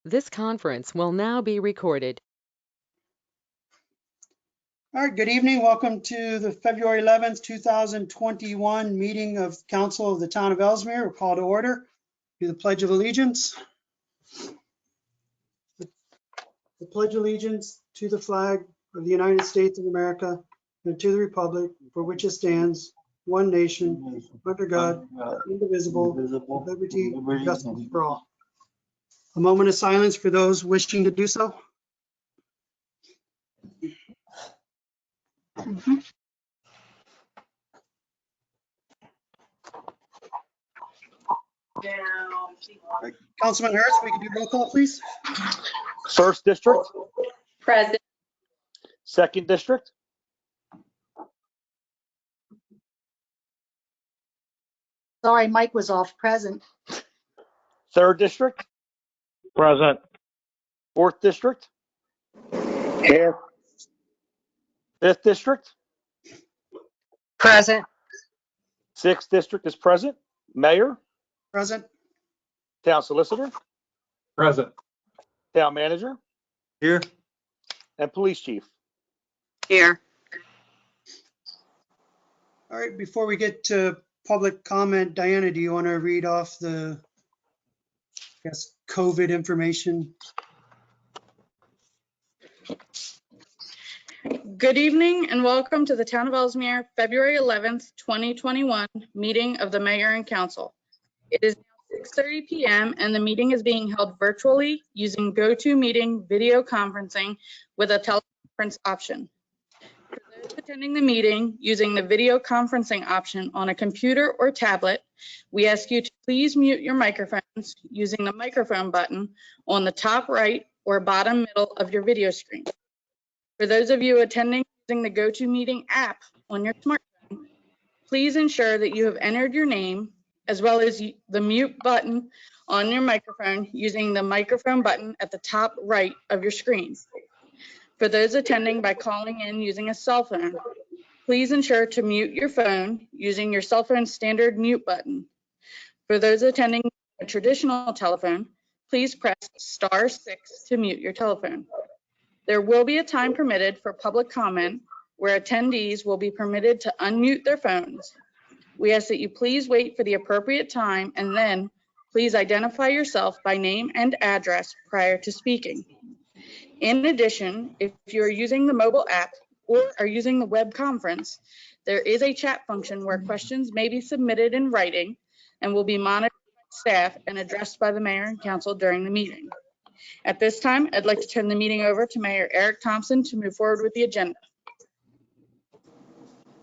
This conference will now be recorded. All right, good evening. Welcome to the February 11th, 2021 meeting of Council of the Town of Elsmere. We'll call to order. Do the Pledge of Allegiance. The Pledge of Allegiance to the flag of the United States of America and to the republic for which it stands, one nation, under God, indivisible, with liberty and justice for all. A moment of silence for those wishing to do so. Councilman Hurst, we can do roll call, please. First district, Present. second district, Sorry, Mike was off. Present. third district, Present. fourth district, Here. fifth district, Present. sixth district is present. Mayor, Present. town solicitor, Present. town manager, Here. and police chief. Here. All right, before we get to public comment, Diana, do you want to read off the, I guess, COVID information? Good evening and welcome to the Town of Elsmere, February 11th, 2021 meeting of the Mayor and Council. It is now 6:30 p.m. and the meeting is being held virtually using GoToMeeting video conferencing with a teleconference option. For those attending the meeting using the video conferencing option on a computer or tablet, we ask you to please mute your microphones using the microphone button on the top right or bottom middle of your video screen. For those of you attending using the GoToMeeting app on your smartphone, please ensure that you have entered your name as well as the mute button on your microphone using the microphone button at the top right of your screen. For those attending by calling in using a cell phone, please ensure to mute your phone using your cell phone's standard mute button. For those attending a traditional telephone, please press *6 to mute your telephone. There will be a time permitted for public comment where attendees will be permitted to unmute their phones. We ask that you please wait for the appropriate time and then please identify yourself by name and address prior to speaking. In addition, if you are using the mobile app or are using the web conference, there is a chat function where questions may be submitted in writing and will be monitored by staff and addressed by the Mayor and Council during the meeting. At this time, I'd like to turn the meeting over to Mayor Eric Thompson to move forward with the agenda.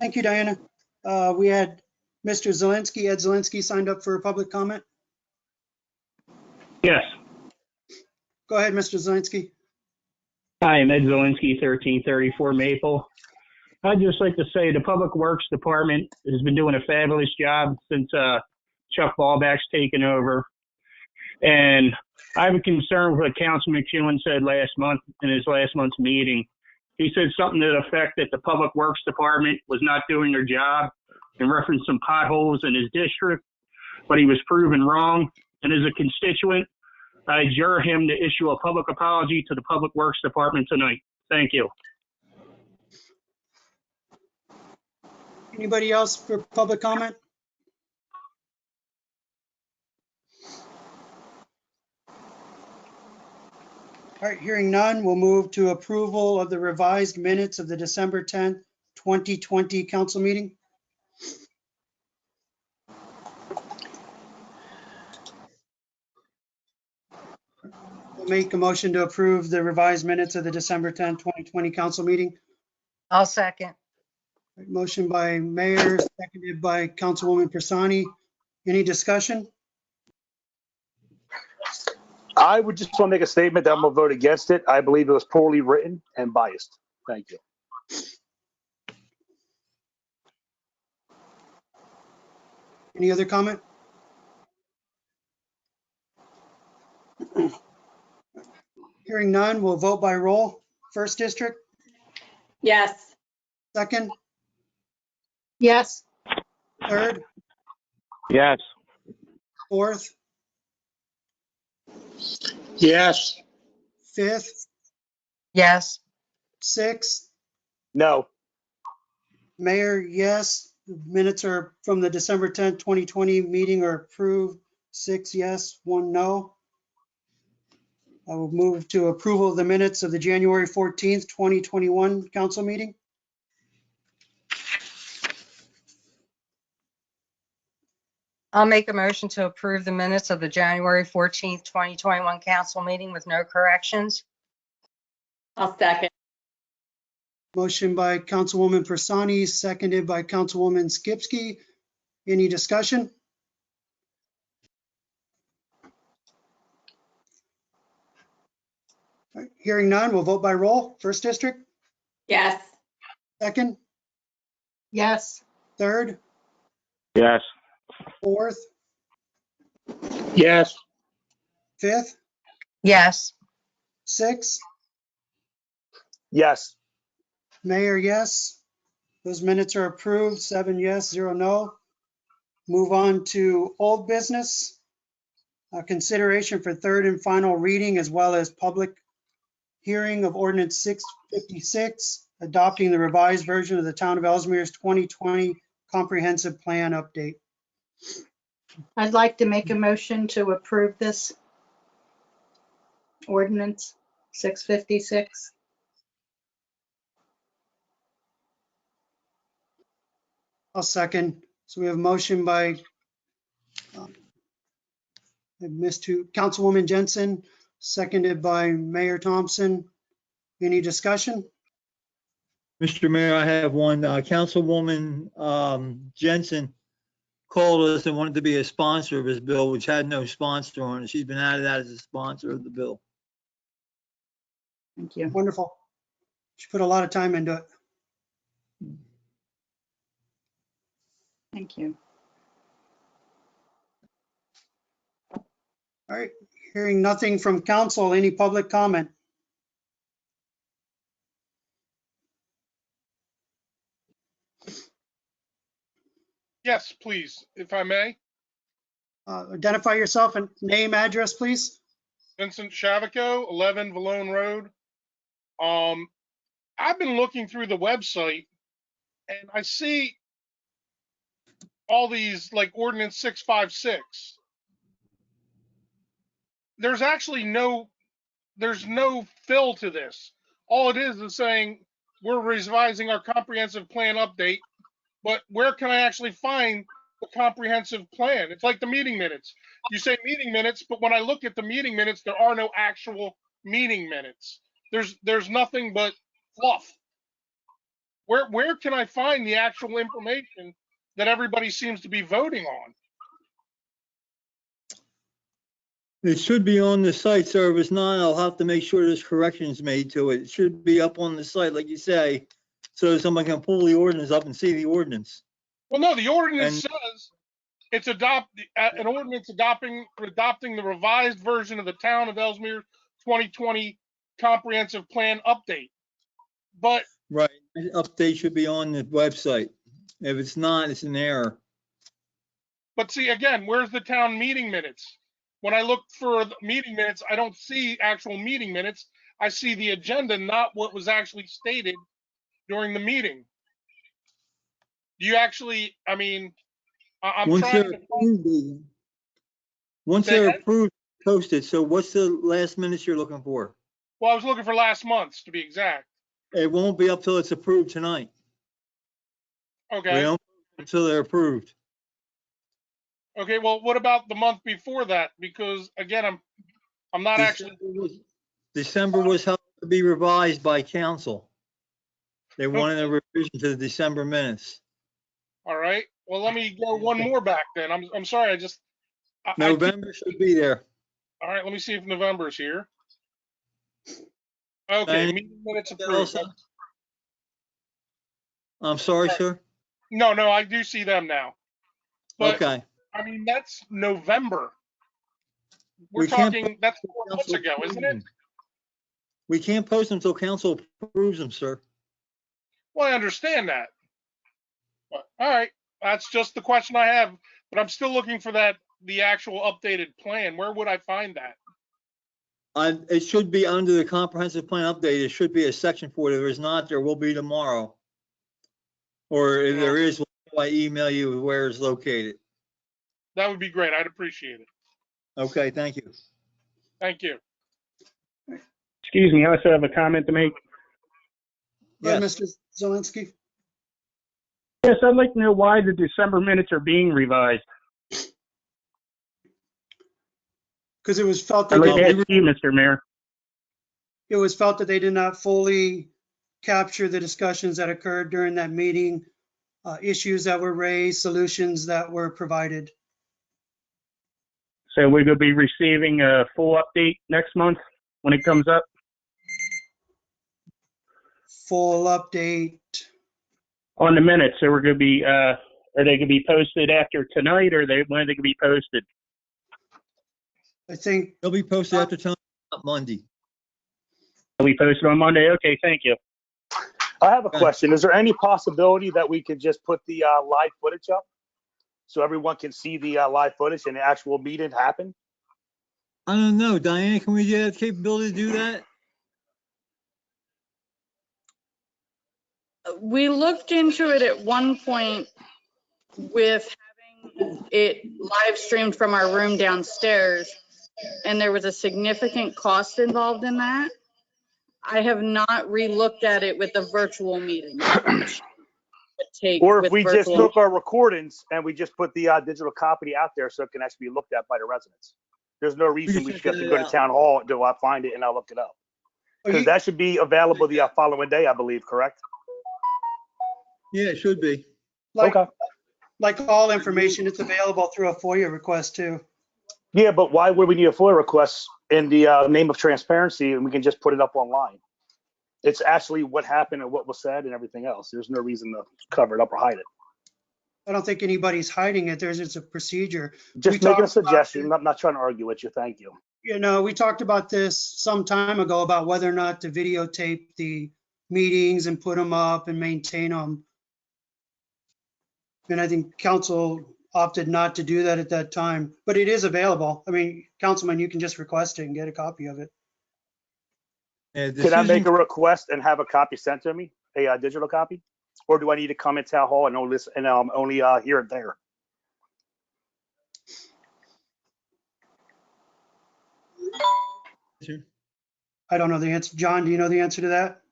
Thank you, Diana. We had Mr. Zelinski, Ed Zelinski, signed up for a public comment. Yes. Go ahead, Mr. Zelinski. Hi, I'm Ed Zelinski, 1334 Maple. I'd just like to say the Public Works Department has been doing a fabulous job since Chuck Ballback's taken over. And I have a concern with what Councilman McEwen said last month in his last month's meeting. He said something to the effect that the Public Works Department was not doing their job and referenced some potholes in his district, but he was proven wrong. And as a constituent, I adjure him to issue a public apology to the Public Works Department tonight. Thank you. Anybody else for public comment? All right, hearing none, we'll move to approval of the revised minutes of the December 10th, 2020 council meeting. We'll make a motion to approve the revised minutes of the December 10th, 2020 council meeting. I'll second. Motion by Mayor, seconded by Councilwoman Persani. Any discussion? I would just want to make a statement that I'm going to vote against it. I believe it was poorly written and biased. Thank you. Any other comment? Hearing none, we'll vote by roll. First district, Yes. second, Yes. third, Yes. fourth, Yes. 5th, Yes. 6th. No. Mayor, yes. Minutes are from the December 10th, 2020 meeting are approved. 6 yes, 1 no. I will move to approval of the minutes of the January 14th, 2021 council meeting. I'll make a motion to approve the minutes of the January 14th, 2021 council meeting with no corrections. I'll second. Motion by Councilwoman Persani, seconded by Councilwoman Skipsky. Any discussion? All right, hearing none, we'll vote by roll. First district, Yes. second, Yes. third, Yes. fourth, Yes. fifth, Yes. sixth. Yes. Mayor, yes. Those minutes are approved. 7 yes, 0 no. Move on to old business. Consideration for third and final reading as well as public hearing of ordinance 656, adopting the revised version of the town of Elsmere's 2020 comprehensive plan update. I'd like to make a motion to approve this ordinance 656. I'll second. So we have a motion by Councilwoman Jensen, seconded by Mayor Thompson. Any discussion? Mr. Mayor, I have one. Councilwoman Jensen called us and wanted to be a sponsor of this bill, which had no sponsor on it. She's been added as a sponsor of the bill. Thank you. Wonderful. She put a lot of time into it. Thank you. All right, hearing nothing from council, any public comment? Yes, please, if I may. Identify yourself and name, address, please. Vincent Shavico, 11 Valone Road. I've been looking through the website and I see all these like ordinance 656. There's actually there's no fill to this. All it is saying we're revising our comprehensive plan update, but where can I actually find the comprehensive plan? It's like the meeting minutes. You say meeting minutes, but when I look at the meeting minutes, there are no actual meeting minutes. There's nothing but fluff. Where can I find the actual information that everybody seems to be voting on? It should be on the site, sir. If it's not, I'll have to make sure there's corrections made to it. It should be up on the site, like you say, so someone can pull the ordinance up and see the ordinance. Well, no, the ordinance says it's an ordinance adopting the revised version of the town of Elsmere 2020 comprehensive plan update. But Right, the update should be on the website. If it's not, it's an error. But see, again, where's the town meeting minutes? When I look for the meeting minutes, I don't see actual meeting minutes. I see the agenda, not what was actually stated during the meeting. Do you actually, I mean, I'm Once trying they're to find, approved, once Say they're again? approved, posted. So what's the last minutes you're looking for? well, I was looking for last month's to be exact. It won't be up till it's approved tonight. We Okay. don't until they're approved. Okay. Well, what about the month before that? Because again, I'm not actually. December was held to be revised by council. They wanted a revision to the December minutes. All right. Well, let me go one more back then. I'm sorry. I keep- November should be there. all right. Let me see if November's here. Okay. Any- Meeting minutes approved. I'm sorry, sir. No, I do see them now. But Okay. I mean, that's November. We're We can't talking, that's 4 months ago, isn't it? We can't post them until council approves them, sir. Well, I understand that. But, all right, that's just the question I have. But I'm still looking for the actual updated plan. Where would I find that? It should be under the comprehensive plan update. There should be a section for it. If there's not, there will be tomorrow. Or if there is, I email you where it's located. That would be great. I'd appreciate it. Okay, thank you. Thank you. Excuse me, I also have a comment to make. Yes. Mr. Zelinski? Yes, I'd like to know why the December minutes are being revised. Because it was felt I'd that like to they, ask you, Mr. Mayor. it was felt that they did not fully capture the discussions that occurred during that meeting, issues that were raised, solutions that were provided. So we're going to be receiving a full update next month when it comes up Full update. on the minutes. So we're going to be, are they going to be posted after tonight, or when are they going to be posted? I think They'll be posted after time Monday. Will be posted on Monday? Okay, thank you. I have a question. Is there any possibility that we could just put the live footage up so everyone can see the live footage and the actual meeting happen? I don't know, Diane, can we have the capability to do that? We looked into it at one point with having it live streamed from our room downstairs, and there was a significant cost involved in that. I have not re-looked at it with the virtual meeting. Or if we just took our recordings and we just put the digital copy out there so it can actually be looked at by the residents. There's no reason we should have to go to town hall to find it and I'll look it up. Because that should be available the following day, I believe, correct? Yeah, it should be. Okay. Like all information, it's available through a FOIA request too. Yeah, but why would we need a FOIA request in the name of transparency and we can just put it up online? It's actually what happened and what was said and everything else. There's no reason to cover it up or hide it. I don't think anybody's hiding it. It's a procedure. Just making a suggestion. I'm not trying to argue with you. Thank you. You know, we talked about this some time ago about whether or not to videotape the meetings and put them up and maintain them. And I think council opted not to do that at that time, but it is available. I mean, Councilman, you can just request it and get a copy of it. Can I make a request and have a copy sent to me, a digital copy? Or do I need to come in town hall and only listen, and only hear it there? I don't know the answer. John, do you know the answer to that?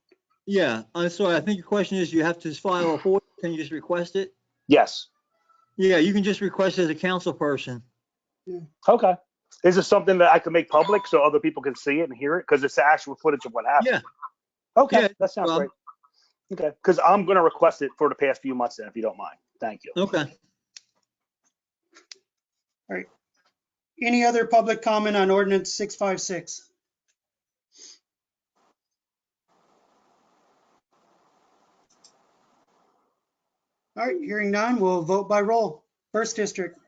Yeah, I'm sorry. I think your question is you have to file a FOIA. Can you just request it? Yes. Yeah, you can just request it as a council person. Yeah. Okay. Is it something that I can make public so other people can see it and hear it? Because it's the actual footage of what happened. Yeah. Okay, Yeah, that sounds great. Okay, because I'm going to request it for the past few months then, if you don't mind. Thank you. Okay. All right. Any other public comment on ordinance 656? All right, hearing none, we'll vote by roll. First district,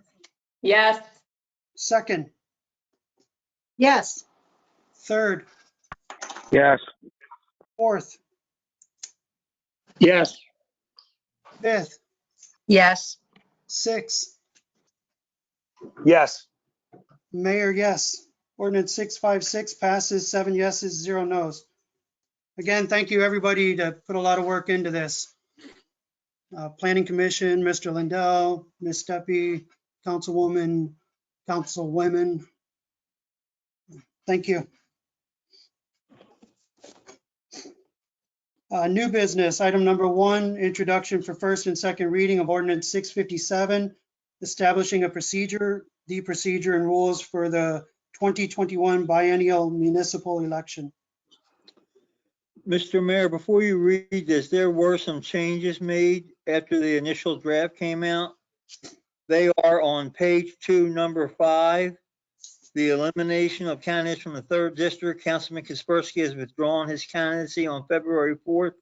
Yes. second, Yes. third, Yes. fourth, Yes. fifth, Yes. sixth. Yes. Mayor, yes. Ordinance 656 passes, 7 yeses, 0 nos. Again, thank you, everybody, to put a lot of work into this. Planning Commission, Mr. Lindell, Ms. Steffi, Councilwoman, Councilwomen. Thank you. New business, item number 1, introduction for first and second reading of ordinance 657, establishing a procedure, the procedure and rules for the 2021 biennial municipal election. Mr. Mayor, before you read this, there were some changes made after the initial draft came out. They are on page 2, number 5. The elimination of candidates from the 3rd district. Councilman Kaspersky has withdrawn his candidacy on February 4th.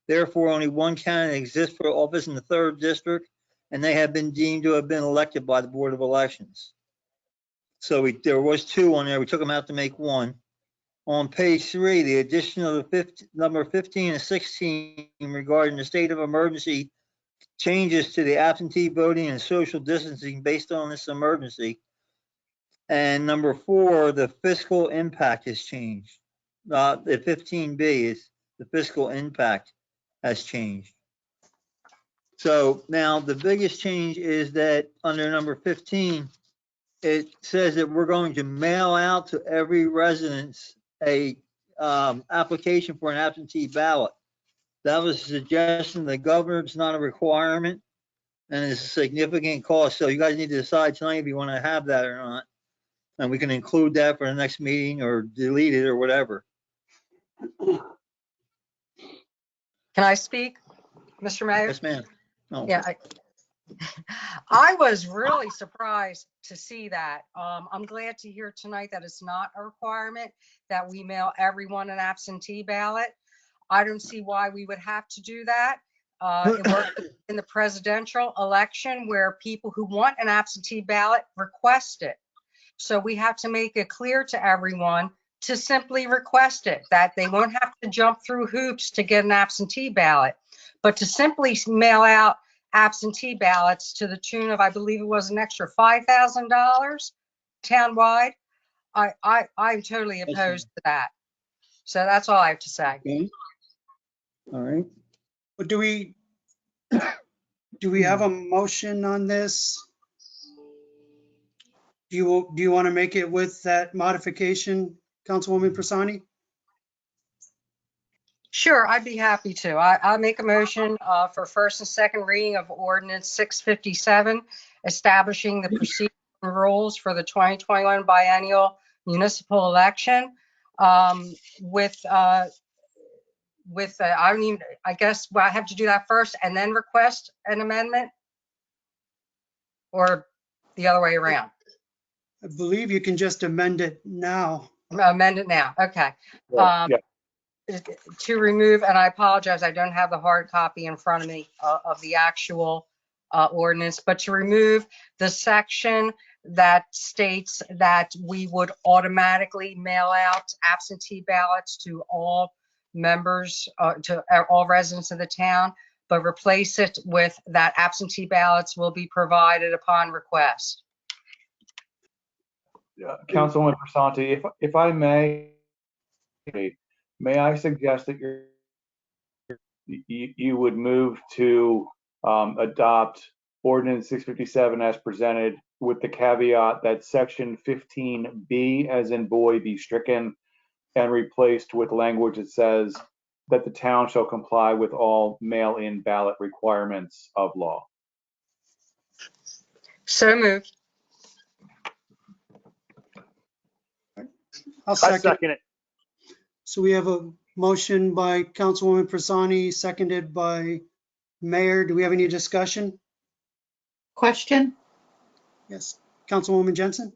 Therefore, only one candidate exists for office in the 3rd district, and they have been deemed to have been elected by the Board of Elections. So there was 2 on there. We took them out to make 1. On page 3, the addition of the number 15 and 16 regarding the state of emergency changes to the absentee voting and social distancing based on this emergency. And number 4, the fiscal impact has changed. The 15B is the fiscal impact has changed. So now the biggest change is that under number 15, it says that we're going to mail out to every residence a application for an absentee ballot. That was a suggestion of the governor. It's not a requirement, and it's a significant cost. So you guys need to decide tonight if you want to have that or not. And we can include that for the next meeting or delete it or whatever. Can I speak, Mr. Mayor? Yes, ma'am. Oh. Yeah, I was really surprised to see that. I'm glad to hear tonight that it's not a requirement that we mail everyone an absentee ballot. I don't see why we would have to do that. It worked in the presidential election where people who want an absentee ballot request it. So we have to make it clear to everyone to simply request it, that they won't have to jump through hoops to get an absentee ballot, but to simply mail out absentee ballots to the tune of, I believe it was an extra $5,000 townwide. I'm totally opposed to that. So that's all I have to say. Okay. All right. But do we have a motion on this? Do you want to make it with that modification, Councilwoman Persani? Sure, I'd be happy to. I'll make a motion for first and second reading of ordinance 657, establishing the procedure and rules for the 2021 biennial municipal election. I guess I have to do that first and then request an amendment, or the other way around? I believe you can just amend it now. Amend it now. Okay. Yeah. To remove, and I apologize, I don't have the hard copy in front of me of the actual ordinance, but to remove the section that states that we would automatically mail out absentee ballots to all members, to all residents of the town, but replace it with that absentee ballots will be provided upon request. Councilwoman Persanti, if I may I suggest that you would move to adopt ordinance 657 as presented, with the caveat that section 15B as in boy be stricken and replaced with language that says that the town shall comply with all mail-in ballot requirements of law. So moved. I'll I second it. So we have a motion by Councilwoman Persani, seconded by Mayor. Do we have any discussion? Question? Yes, Councilwoman Jensen?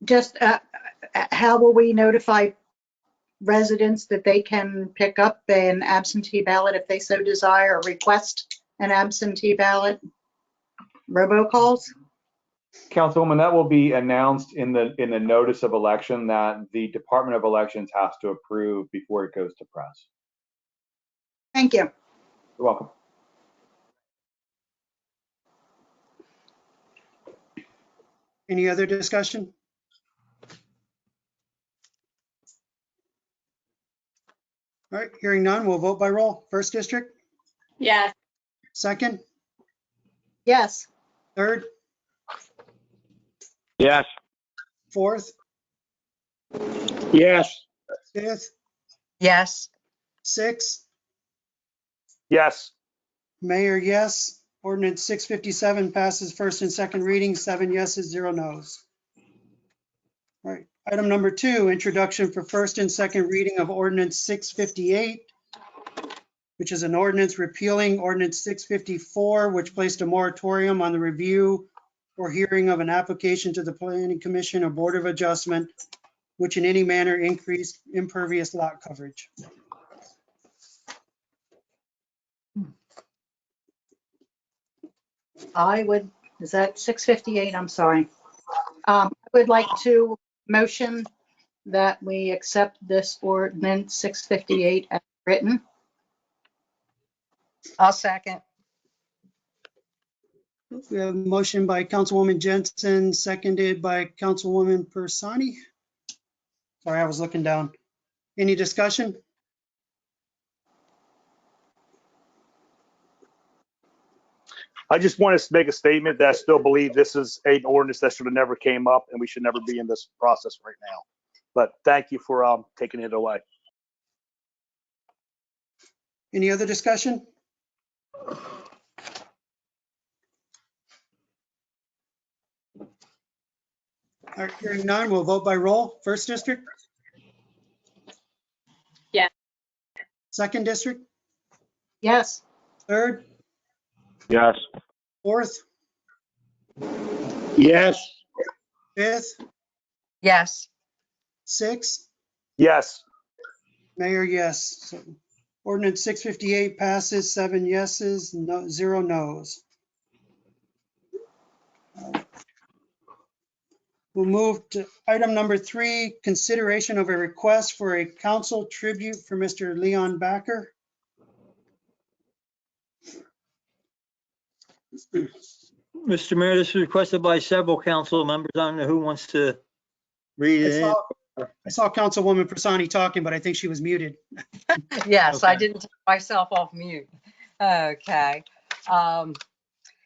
Just how will we notify residents that they can pick up an absentee ballot if they so desire, or request an absentee ballot? Robocalls? Councilwoman, that will be announced in the notice of election that the Department of Elections has to approve before it goes to press. Thank you. You're welcome. Any other discussion? All right, hearing none, we'll vote by roll. First district, Yes. second, Yes. third, Yes. fourth, Yes. fifth, Yes. sixth. Yes. Mayor, yes. Ordinance 657 passes first and second reading, 7 yeses, 0 nos. All right, item number 2, introduction for first and second reading of ordinance 658, which is an ordinance repealing ordinance 654, which placed a moratorium on the review or hearing of an application to the Planning Commission or Board of Adjustment, which in any manner increased impervious lot coverage. Is that 658? I'm sorry. I would like to motion that we accept this ordinance 658 as written. I'll second. We have a motion by Councilwoman Jensen, seconded by Councilwoman Persani. Sorry, I was looking down. Any discussion? I just want to make a statement that I still believe this is an ordinance that should have never came up, and we should never be in this process right now. But thank you for taking it away. Any other discussion? All right, hearing none, we'll vote by roll. First district? Yes. Second district? Yes. Third? Yes. Fourth? Yes. Fifth? Yes. Sixth? Yes. Mayor, yes. So ordinance 658 passes, 7 yeses, 0 noes. We'll move to item number 3, consideration of a request for a council tribute for Mr. Leon Backer. Mr. Mayor, this was requested by several council members. I don't know who wants to read it in. I saw Councilwoman Persani talking, but I think she was muted. Yes, I Okay. didn't take myself off mute. Okay.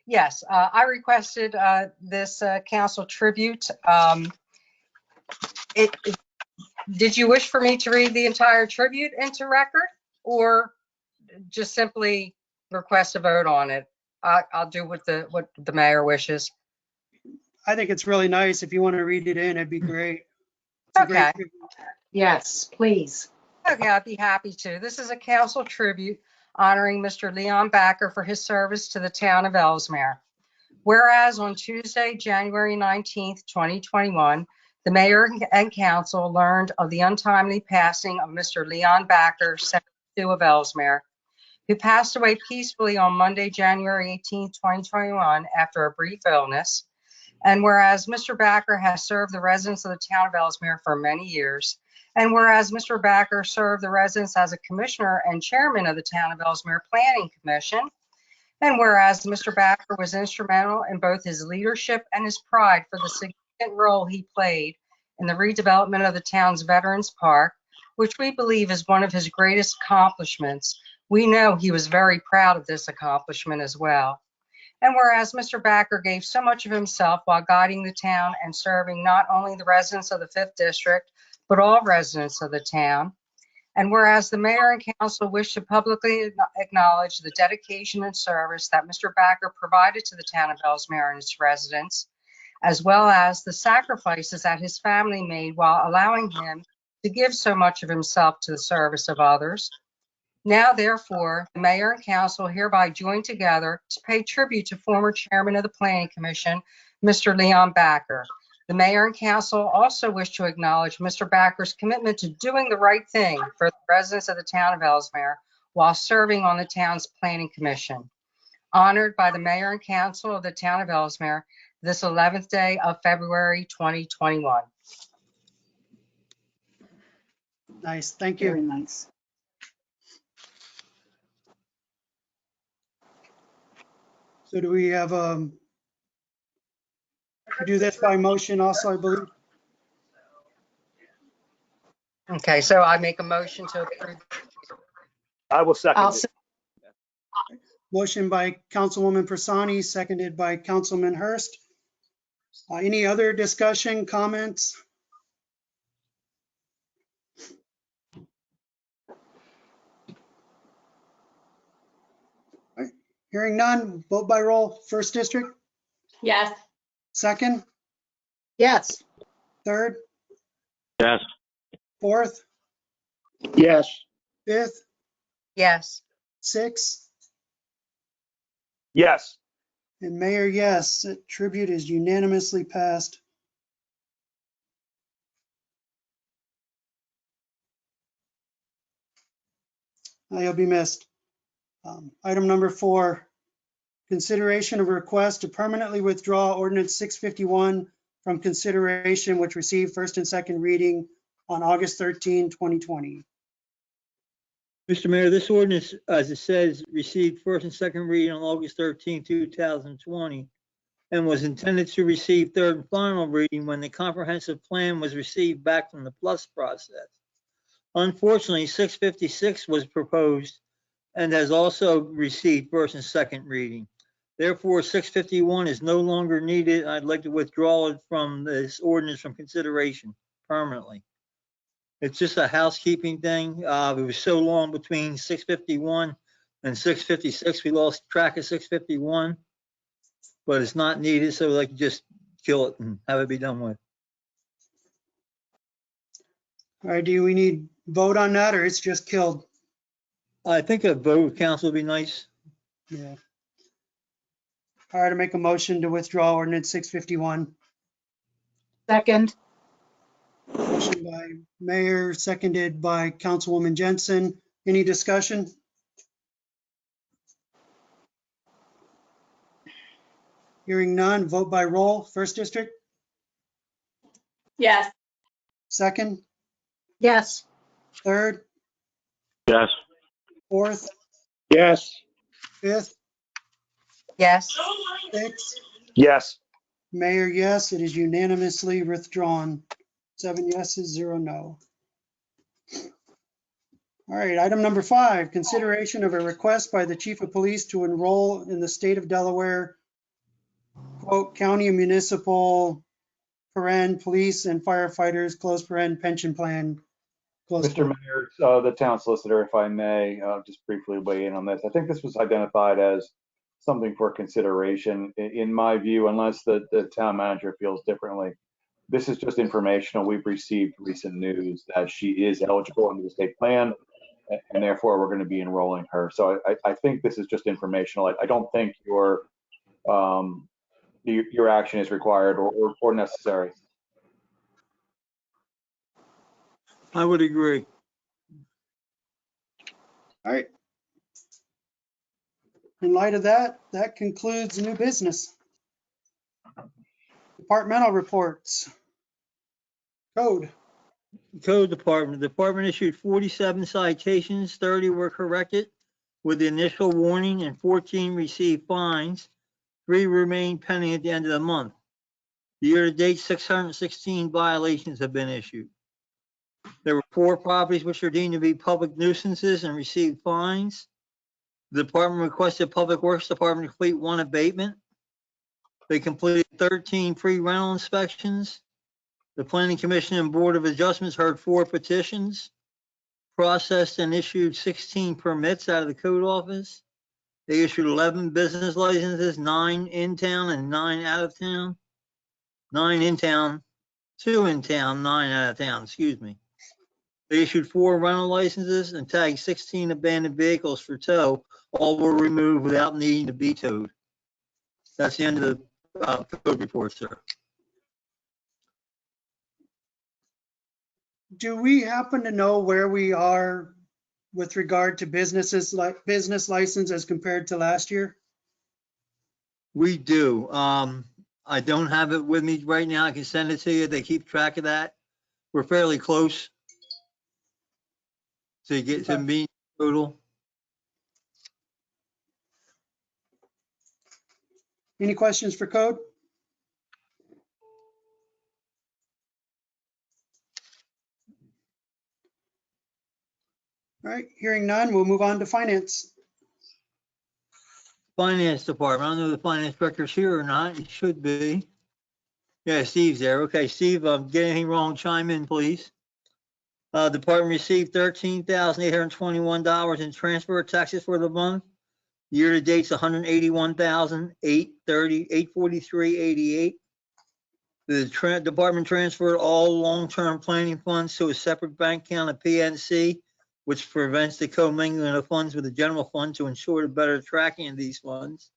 Yes, I requested this council tribute. Did you wish for me to read the entire tribute into record, or just simply request a vote on it? I'll do what the mayor wishes. I think it's really nice. If you want to read it in, it'd be great. It's a great Okay. tribute. Yes, please. Okay, I'd be happy to. This is a council tribute honoring Mr. Leon Backer for his service to the town of Elsmere. Whereas on Tuesday, January 19th, 2021, the mayor and council learned of the untimely passing of Mr. Leon Backer, 72 of Elsmere, who passed away peacefully on Monday, January 18th, 2021, after a brief illness. And whereas Mr. Backer has served the residents of the town of Elsmere for many years, and whereas Mr. Backer served the residents as a commissioner and chairman of the town of Elsmere Planning Commission, and whereas Mr. Backer was instrumental in both his leadership and his pride for the significant role he played in the redevelopment of the town's Veterans Park, which we believe is one of his greatest accomplishments, we know he was very proud of this accomplishment as well. And whereas Mr. Backer gave so much of himself while guiding the town and serving not only the residents of the 5th District, but all residents of the town. And whereas the mayor and council wish to publicly acknowledge the dedication and service that Mr. Backer provided to the town of Elsmere and its residents, as well as the sacrifices that his family made while allowing him to give so much of himself to the service of others. Now, therefore, the mayor and council hereby join together to pay tribute to former chairman of the Planning Commission, Mr. Leon Backer. The mayor and council also wish to acknowledge Mr. Backer's commitment to doing the right thing for the residents of the town of Elsmere while serving on the town's planning commission. Honored by the mayor and council of the town of Elsmere, this 11th day of February 2021. Nice, thank Very you. nice. So do we have, we do this by motion also, I believe? Okay, so I make a motion to approve. I will second I'll it. Motion by Councilwoman Persani, seconded by Councilman Hurst. Any other discussion, comments? All right, hearing none, vote by roll. First district, Yes. second, Yes. third, Yes. fourth, Yes. fifth, Yes. sixth, Yes. and Mayor, yes. That tribute is unanimously passed. You'll be missed. Item number 4, consideration of a request to permanently withdraw ordinance 651 from consideration, which received first and second reading on August 13, 2020. Mr. Mayor, this ordinance, as it says, received first and second reading on August 13, 2020, and was intended to receive third and final reading when the comprehensive plan was received back from the plus process. Unfortunately, 656 was proposed and has also received first and second reading. Therefore, 651 is no longer needed. I'd like to withdraw it from this ordinance from consideration permanently. It's just a housekeeping thing. It was so long between 651 and 656, we lost track of 651, but it's not needed, so I'd like to just kill it and have it be done with. All right, do we need vote on that, or it's just killed? I think a vote of council would be nice. Yeah. All right, I make a motion to withdraw ordinance 651. Second, Motion by Mayor, seconded by Councilwoman Jensen. Any discussion? Hearing none, vote by roll. First district, Yes. second, yes. third, Yes. fourth, Yes. fifth, Yes. sixth. Yes. Mayor, yes, it is unanimously withdrawn. 7 yeses, 0 no. All right, item number 5, consideration of a request by the Chief of Police to enroll in the state of Delaware, quote, county and municipal, paren, police and firefighters, close paren, pension plan, close Mr. quote. Mayor, the town solicitor, if I may, just briefly weigh in on this. I think this was identified as something for consideration. In my view, unless the town manager feels differently, this is just informational. We've received recent news that she is eligible under the state plan, and therefore we're going to be enrolling her. So I think this is just informational. I don't think your action is required or necessary. I would agree. All right. In light of that, that concludes new business. Departmental reports. Code. Code Department. The department issued 47 citations, 30 were corrected with the initial warning and 14 received fines. 3 remain pending at the end of the month. Year-to-date, 616 violations have been issued. There were 4 properties which are deemed to be public nuisances and received fines. The department requested Public Works Department to complete 1 abatement. They completed 13 free rental inspections. The Planning Commission and Board of Adjustments heard 4 petitions, processed and issued 16 permits out of the code office. They issued 11 business licenses, 9 in town and 9 out of town. 9 in town, 2 in town, 9 out of town, excuse me. They issued 4 rental licenses and tagged 16 abandoned vehicles for tow. All were removed without needing to be towed. That's the end of the code report, sir. Do we happen to know where we are with regard to businesses like business license as compared to last year? We do. I don't have it with me right now. I can send it to you. They keep track of that. We're fairly close to get to meet total. Any questions for code? All right, hearing none, we'll move on to finance. Finance Department. I don't know if the finance director's here or not. He should be. Yeah, Steve's there. Okay, Steve, get anything wrong, chime in, please. Department received $13,821 in transfer taxes for the month. Year to date's $181,843.88. The department transferred all long-term planning funds to a separate bank account at PNC, which prevents the commingling of funds with the general fund to ensure the better tracking of these funds.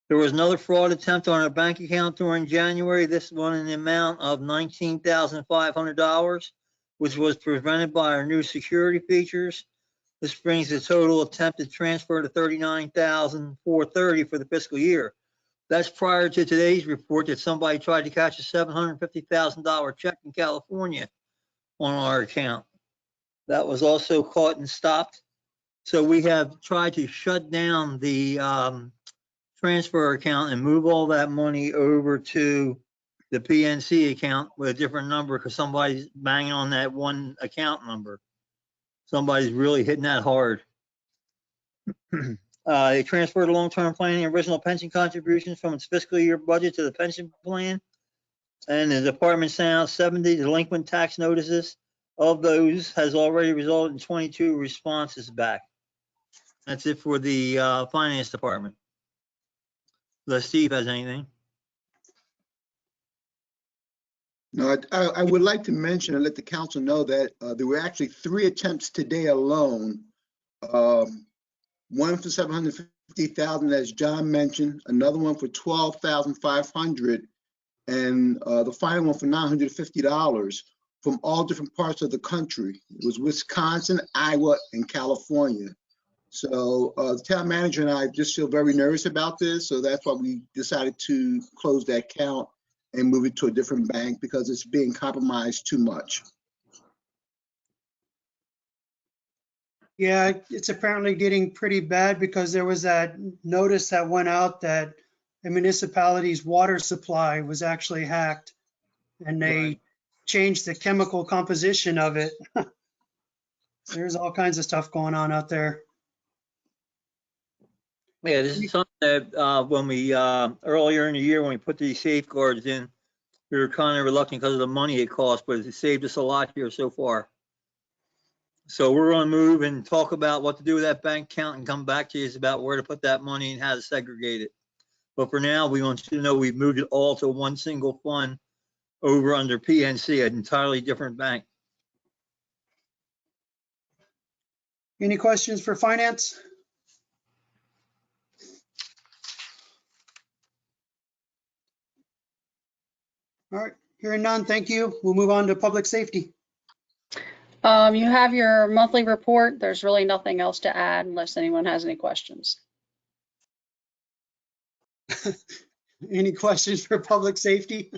There was another fraud attempt on our bank account during January, this one in the amount of $19,500, which was prevented by our new security features. This brings the total attempted transfer to $39,430 for the fiscal year. That's prior to today's report that somebody tried to catch a $750,000 check in California on our account. that was also caught and stopped. So we have tried to shut down the transfer account and move all that money over to the PNC account with a different number because somebody's banging on that one account number. Somebody's really hitting that hard. They transferred long-term planning original pension contributions from its fiscal year budget to the pension plan. And the department sent out 70 delinquent tax notices. Of those has already resulted in 22 responses back. That's it for the finance department. Unless Steve has anything. No, I would like to mention and let the council know that there were actually 3 attempts today alone. One for 750,000, as John mentioned, another one for 12,500, and the final one for $950 from all different parts of the country. It was Wisconsin, Iowa, and California. So the town manager and I just feel very nervous about this. So that's why we decided to close that account and move it to a different bank because it's being compromised too much. Yeah, it's apparently getting pretty bad because there was that notice that went out that the municipality's water supply was actually hacked and they changed the chemical composition of it. There's all kinds of stuff going on out there. Yeah, this is something that when we earlier in the year when we put these safeguards in, we were kind of reluctant because of the money it cost, but it saved us a lot here so far. So we're going to move and talk about what to do with that bank account and come back to you about where to put that money and how to segregate it. But for now, we want you to know we've moved it all to one single fund over under PNC, an entirely different bank. Any questions for finance? All right, hearing none, thank you. We'll move on to public safety. You have your monthly report. There's really nothing else to add unless anyone has any questions. Any questions for public safety?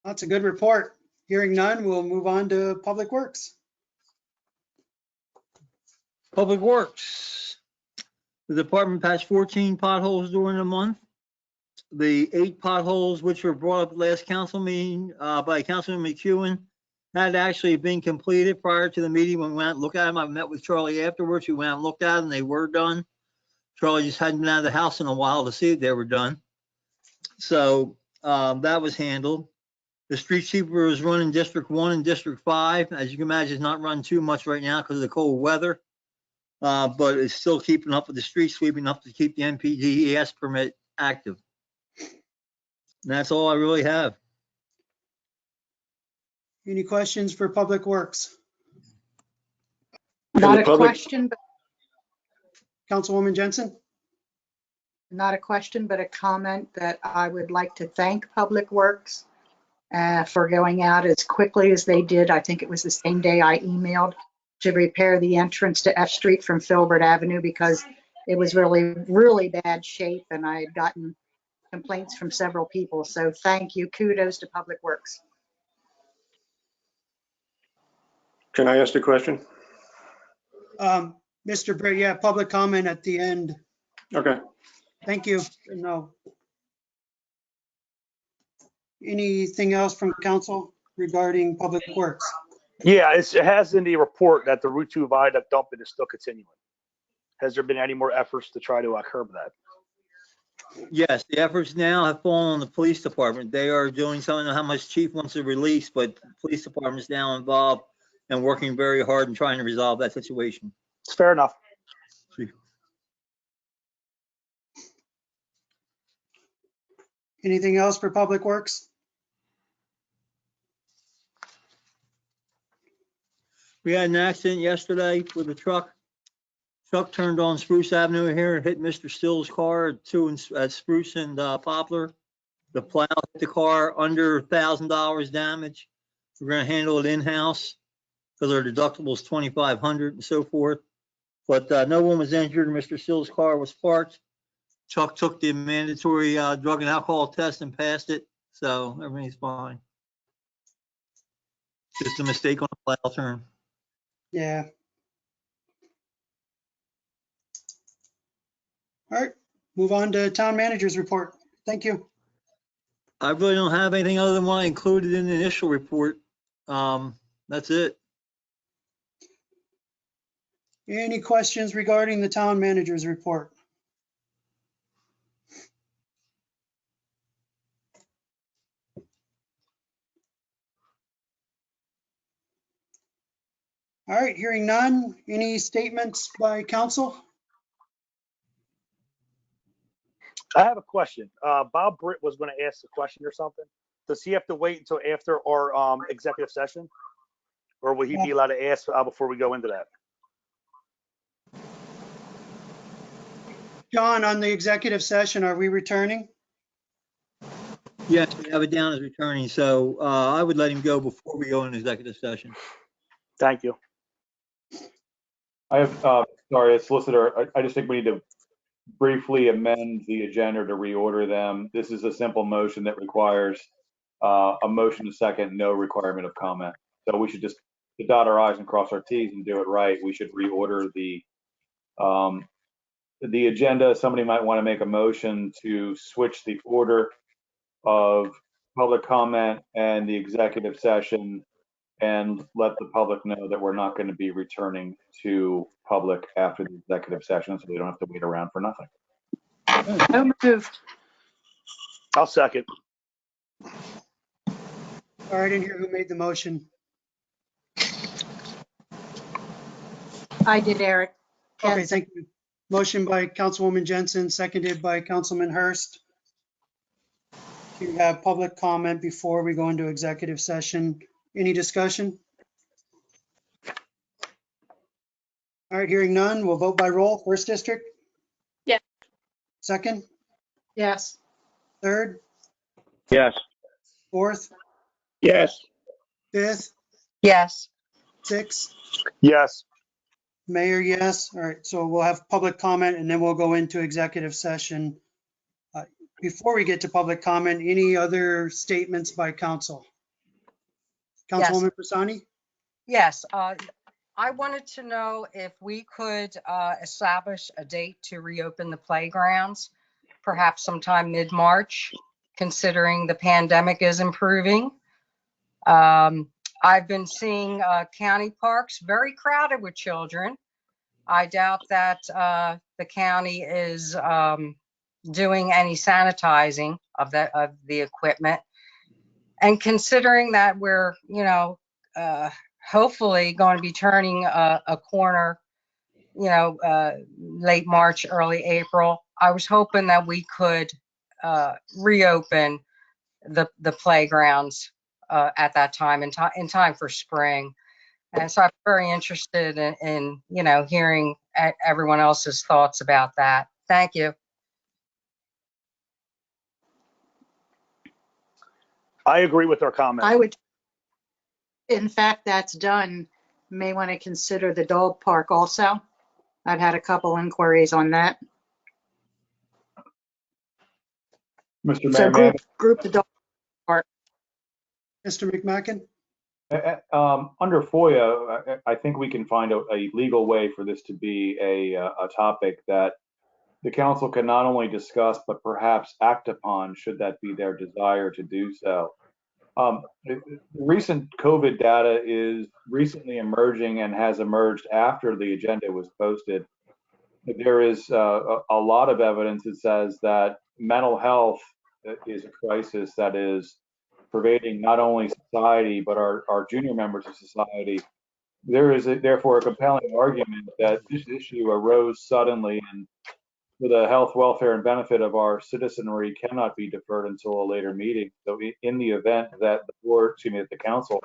That's a good report. Hearing none, we'll move on to public works. Public Works. The department patched 14 potholes during the month. The 8 potholes which were brought up last council meeting by Councilman McEwen had actually been completed prior to the meeting when we went and looked at them. I met with Charlie afterwards. We went and looked at them. They were done. Charlie just hadn't been out of the house in a while to see if they were done. So that was handled. The street sweeper is running District 1 and District 5. As you can imagine, it's not running too much right now because of the cold weather. But it's still keeping up with the street sweeping up to keep the NPDES permit active. And that's all I really have. Any questions for public works? Not a question, but Councilwoman Jensen? not a question, but a comment that I would like to thank Public Works for going out as quickly as they did. I think it was the same day I emailed to repair the entrance to F Street from Filbert Avenue because it was really bad shape and I had gotten complaints from several people. So thank you. Kudos to Public Works. Can I ask a question? Mr. Britt, yeah, public comment at the end. Okay. Thank you. No. Anything else from council regarding public works? Yeah, it has in the report that the Route 2 viaduct dumping is still continuing. Has there been any more efforts to try to curb that? Yes, the efforts now have fallen on the police department. They are doing something. How much chief wants to release, but the police department is now involved and working very hard and trying to resolve that situation. It's fair enough. Anything else for public works? We had an accident yesterday with a truck. Truck turned on Spruce Avenue here and hit Mr. Still's car at Spruce and Poplar. The plow hit the car, under $1,000 damage. We're going to handle it in-house because our deductible is $2,500 and so forth. but no one was injured. Mr. Sills' car was parked. Chuck took the mandatory drug and alcohol test and passed it, so everything's fine. Just a mistake on the plow turn. Yeah. All right, move on to town manager's report. Thank you. I really don't have anything other than what I included in the initial report. That's it. Any questions regarding the town manager's report? All right, hearing none. Any statements by council? I have a question. Bob Britt was going to ask a question or something. Does he have to wait until after our executive session? Or will he be allowed to ask before we go into that? John, on the executive session, are we returning? Yes, we have it down as returning, so I would let him go before we go into executive session. Thank you. I have, sorry, solicitor, I just think we need to briefly amend the agenda to reorder them. This is a simple motion that requires a motion to second, no requirement of comment. So we should just dot our i's and cross our t's and do it right. We should reorder the agenda. Somebody might want to make a motion to switch the order of public comment and the executive session and let the public know that we're not going to be returning to public after the executive session, so they don't have to wait around for nothing. So moved. I'll second. All right, I didn't hear who made the motion. I did, Eric. Okay, Yes. thank you. Motion by Councilwoman Jensen, seconded by Councilman Hurst. To have public comment before we go into executive session. Any discussion? All right, hearing none, we'll vote by roll. First district? Yes. Second? Yes. Third? Yes. Fourth? Yes. Fifth? Yes. Sixth? Yes. Mayor, yes. All right, so we'll have public comment and then we'll go into executive session. Before we get to public comment, any other statements by council? Yes. Councilwoman Pisani? Yes. I wanted to know if we could establish a date to reopen the playgrounds, perhaps sometime mid-March, considering the pandemic is improving. I've been seeing county parks very crowded with children. I doubt that the county is doing any sanitizing of the equipment. And considering that we're, hopefully going to be turning a corner, late March, early April, I was hoping that we could reopen the playgrounds at that time, in time for spring. And so I'm very interested in hearing everyone else's thoughts about that. Thank you. I agree with our comment. I would, in fact, that's done. May want to consider the dog park also. I've had a couple inquiries on that. Mr. So Mayor, group the dog park. Mr. McMacken? under FOIA, I think we can find a legal way for this to be a topic that the council can not only discuss, but perhaps act upon should that be their desire to do so. The recent COVID data is recently emerging and has emerged after the agenda was posted. There is a lot of evidence that says that mental health is a crisis that is pervading not only society, but our junior members of society. There is therefore a compelling argument that this issue arose suddenly and for the health, welfare, and benefit of our citizenry cannot be deferred until a later meeting. So in the event that that the council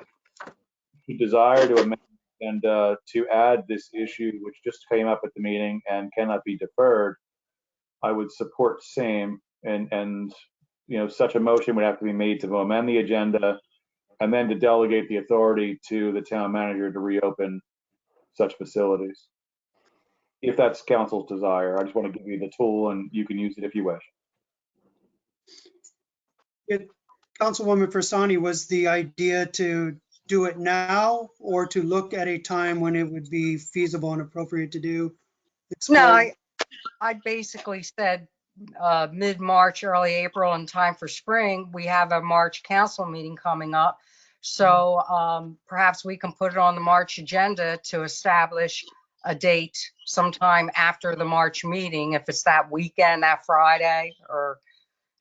should desire to amend and to add this issue, which just came up at the meeting and cannot be deferred, I would support same. And such a motion would have to be made to amend the agenda and then to delegate the authority to the town manager to reopen such facilities. if that's council's desire. I just want to give you the tool and you can use it if you wish. Councilwoman Fasani, was the idea to do it now or to look at a time when it would be feasible and appropriate to do? No, I basically said mid-March, early April, in time for spring. We have a March council meeting coming up. So perhaps we can put it on the March agenda to establish a date sometime after the March meeting, if it's that weekend, that Friday, or,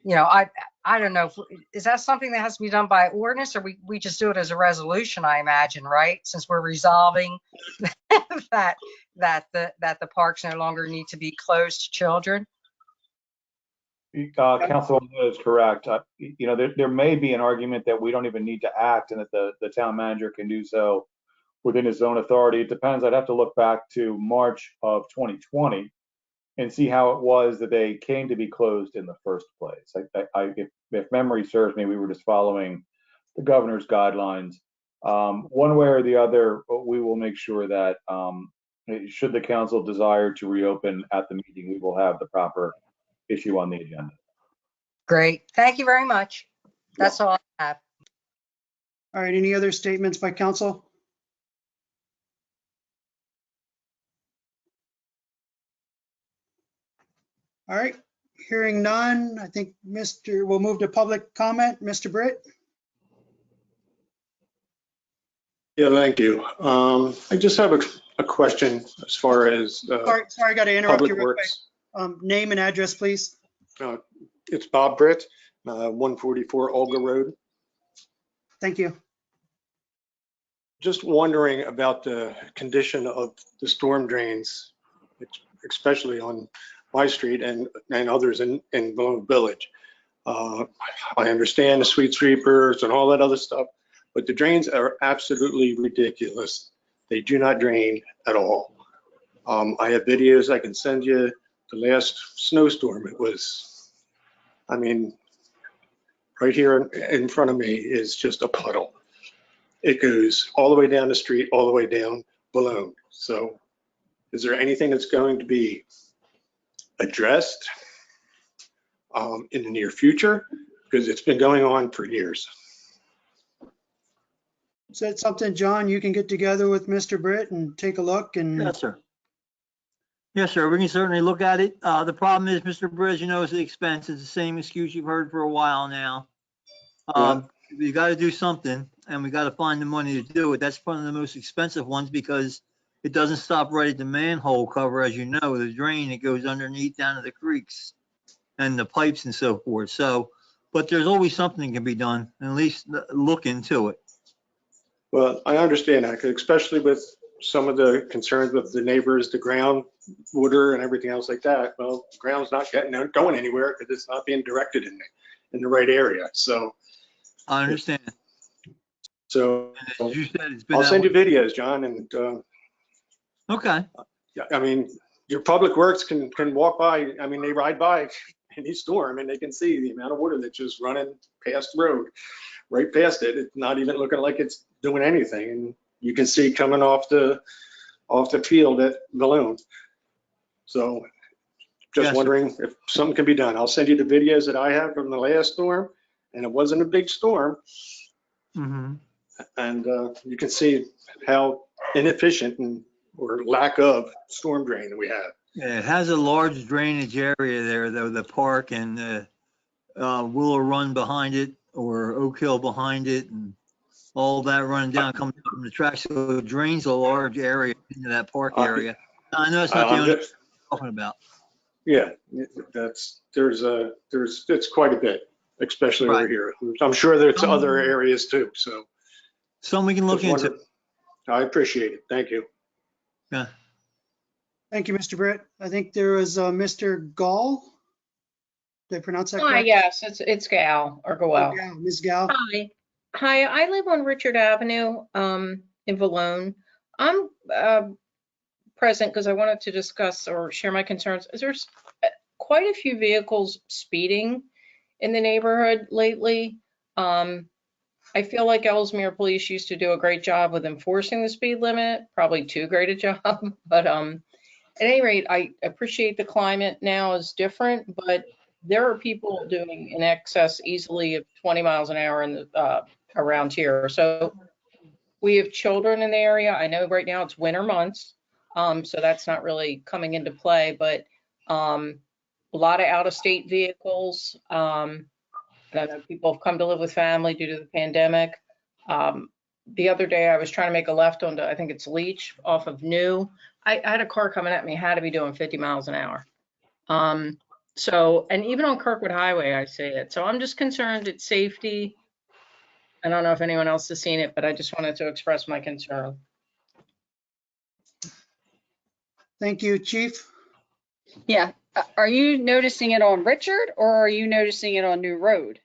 you know, I don't know. Is that something that has to be done by ordinance, or we just do it as a resolution, I imagine, right? Since we're resolving that the parks no longer need to be closed to children. Councilwoman is correct. You know, there may be an argument that we don't even need to act and that the town manager can do so within his own authority. It depends. I'd have to look back to March of 2020 and see how it was that they came to be closed in the first place. If memory serves me, we were just following the governor's guidelines. One way or the other, we will make sure that should the council desire to reopen at the meeting, we will have the proper issue on the agenda. Great. Thank you very much. That's all I have. All right, any other statements by council? All right, hearing none, I think we'll move to public comment. Mr. Britt? Yeah, thank you. I just have a question as far as Sorry, I got to interrupt Public you real quick. Works. Name and address, please. It's Bob Britt, 144 Olga Road. Thank you. Just wondering about the condition of the storm drains, especially on my street and others in Balloon Village. I understand the street sweepers and all that other stuff, but the drains are absolutely ridiculous. They do not drain at all. I have videos I can send you. The last snowstorm, it was, I mean, right here in front of me is just a puddle. It goes all the way down the street, all the way down Balloon. So is there anything that's going to be addressed in the near future? Because it's been going on for years. Is that something, John, you can get together with Mr. Britt and take a look? And Yes, sir. Yes, sir. We can certainly look at it. The problem is, Mr. Britt, you know, it's the expense. It's the same excuse you've heard for a while now. We got to do something, and we got to find the money to do it. That's one of the most expensive ones because it doesn't stop right at the manhole cover, as you know, the drain that goes underneath down to the creeks and the pipes and so forth. So, but there's always something that can be done, and at least look into it. Well, I understand that, especially with some of the concerns with the neighbors, the ground water and everything else like that. Well, the ground's not going anywhere because it's not being directed in the right area. So I understand. So as you said, it's been I'll send you videos, John, and okay. I mean, your public works can walk by. I mean, they ride by any storm and they can see the amount of water that's just running past the road, right past it. It's not even looking like it's doing anything, and you can see coming off the field at Balloon. So just wondering if something can be done. I'll send you the videos that I have from the last storm, and it wasn't a big storm. Mm-hmm. And you can see how inefficient or lack of storm drain that we have. Yeah, it has a large drainage area there, though, the park and Willow Run behind it, or Oak Hill behind it, and all that running down coming from the track. So it drains a large area into that park area. I know it's not the only thing I'm talking about. Yeah, it's quite a bit, especially over here. I'm sure there's other areas too. So some we can look into. I appreciate it. Thank you. Yeah. Thank you, Mr. Britt. I think there was Mr. Gall. Did I pronounce that correct? Yes, it's Gal or Goel. Yeah, Ms. Gal. Hi, I live on Richard Avenue in Valone. I'm present because I wanted to discuss or share my concerns. There's quite a few vehicles speeding in the neighborhood lately. I feel like Elsmere Police used to do a great job with enforcing the speed limit, probably too great a job, but at any rate, I appreciate the climate now is different, but there are people doing in excess easily of 20 miles an hour in the, around here. So we have children in the area. I know right now it's winter months, so that's not really coming into play, but a lot of out-of-state vehicles. I know people have come to live with family due to the pandemic. The other day I was trying to make a left onto, I think it's Leach off of New. I had a car coming at me, had to be doing 50 miles an hour. So, and even on Kirkwood Highway, I see it. So I'm just concerned it's safety. I don't know if anyone else has seen it, but I just wanted to express my concern. Thank you, Chief. Yeah. Are you noticing it on Richard or are you noticing it on New Road?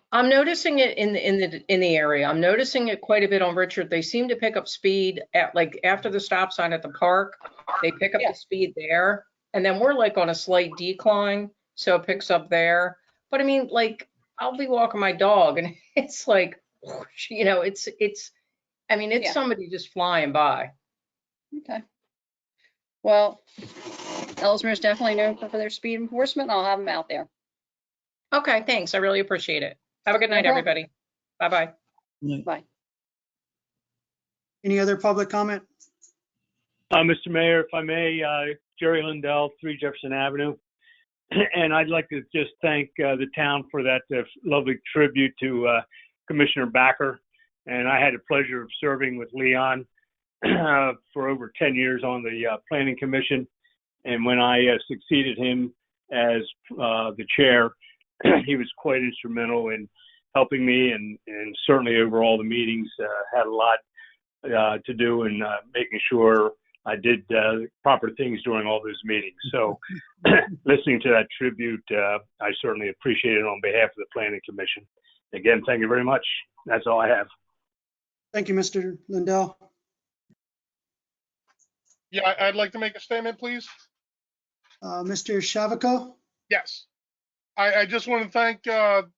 I'm noticing it in the area. I'm noticing it quite a bit on Richard. They seem to pick up speed at like after the stop sign at the park. They pick up the speed there, and then we're like on a slight decline, so it picks up there. But I mean, like I'll be walking my dog, and it's like, you know, it's. I mean, it's somebody just flying by. Okay. Well, Elsmere is definitely known for their speed enforcement. I'll have them out there. Okay, thanks. I really appreciate it. Have a good night, everybody. Bye-bye. Bye. Any other public comment? Mr. Mayor, if I may, Jerry Lindell, 3 Jefferson Avenue. And I'd like to just thank the town for that lovely tribute to Commissioner Backer. And I had the pleasure of serving with Leon for over 10 years on the Planning Commission. And when I succeeded him as the chair, he was quite instrumental in helping me and certainly over all the meetings, had a lot to do in making sure I did proper things during all those meetings. So listening to that tribute, I certainly appreciate it on behalf of the Planning Commission. Again, thank you very much. That's all I have. Thank you, Mr. Lindell. Yeah, I'd like to make a statement, please. Mr. Shavako? Yes. I just want to thank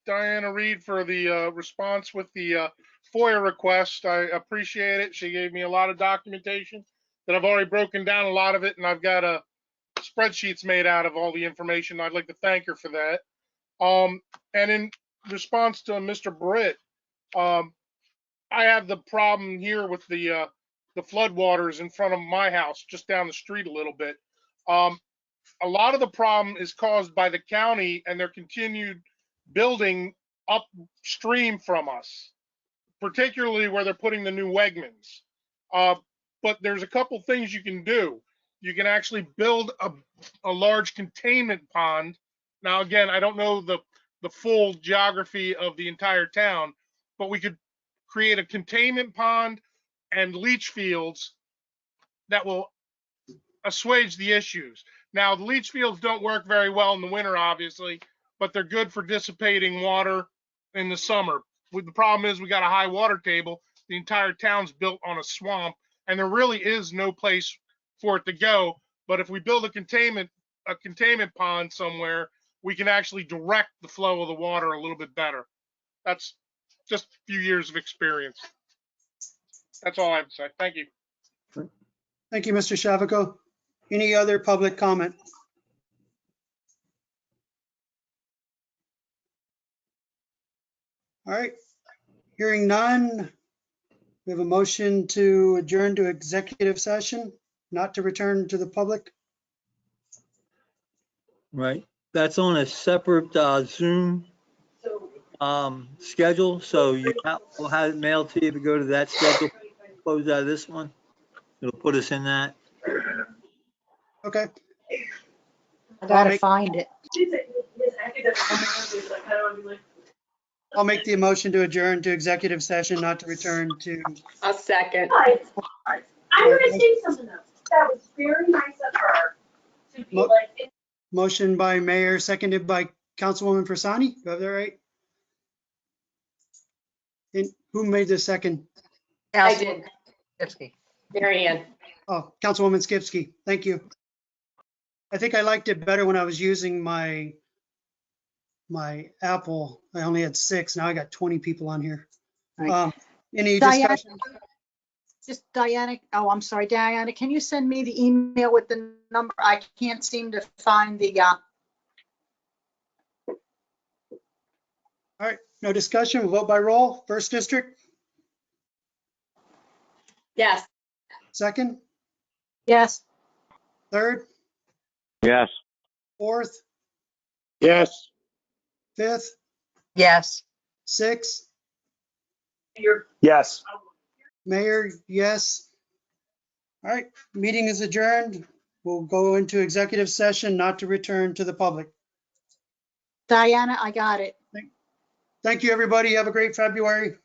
Diana Reed for the response with the FOIA request. I appreciate it. She gave me a lot of documentation that I've already broken down a lot of it, and I've got spreadsheets made out of all the information. I'd like to thank her for that. And in response to Mr. Britt, I have the problem here with the floodwaters in front of my house, just down the street a little bit. A lot of the problem is caused by the county and their continued building upstream from us, particularly where they're putting the new Wegmans. But there's a couple things you can do. You can actually build a large containment pond. Now, again, I don't know the full geography of the entire town, but we could create a containment pond and leach fields that will assuage the issues. Now, the leach fields don't work very well in the winter, obviously, but they're good for dissipating water in the summer. The problem is we got a high water table. The entire town's built on a swamp, and there really is no place for it to go. But if we build a containment pond somewhere, we can actually direct the flow of the water a little bit better. That's just a few years of experience. That's all I have to say. Thank you. Thank you, Mr. Shavako. Any other public comment? All right, hearing none, we have a motion to adjourn to executive session, not to return to the public. Right. That's on a separate Zoom schedule, so we'll have it mailed to you to go to that schedule. Close out of this one. It'll put us in that. Okay. I gotta find it. I'll make the motion to adjourn to executive session, not to return to. I'll second. I'm gonna say something though. That was very nice of her to be like. Motion by Mayor, seconded by Councilwoman Persani. Do I have that right? And who made the second? I did. Skipsky. Mary Ann. Oh, Councilwoman Skipsky. Thank you. I think I liked it better when I was using my Apple. I only had 6. Now I got 20 people on here. Right. Any Diana, discussion? Just Diana, oh, I'm sorry, Diana, can you send me the email with the number? I can't seem to find the, All right, no discussion, we'll vote by roll. First district, Yes. second, yes, third, Yes. fourth, Yes. fifth, Yes. sixth, Yes. Mayor, yes. All right, meeting is adjourned. We'll go into executive session, not to return to the public. Diana, I got it. Thank you, everybody. Have a great February.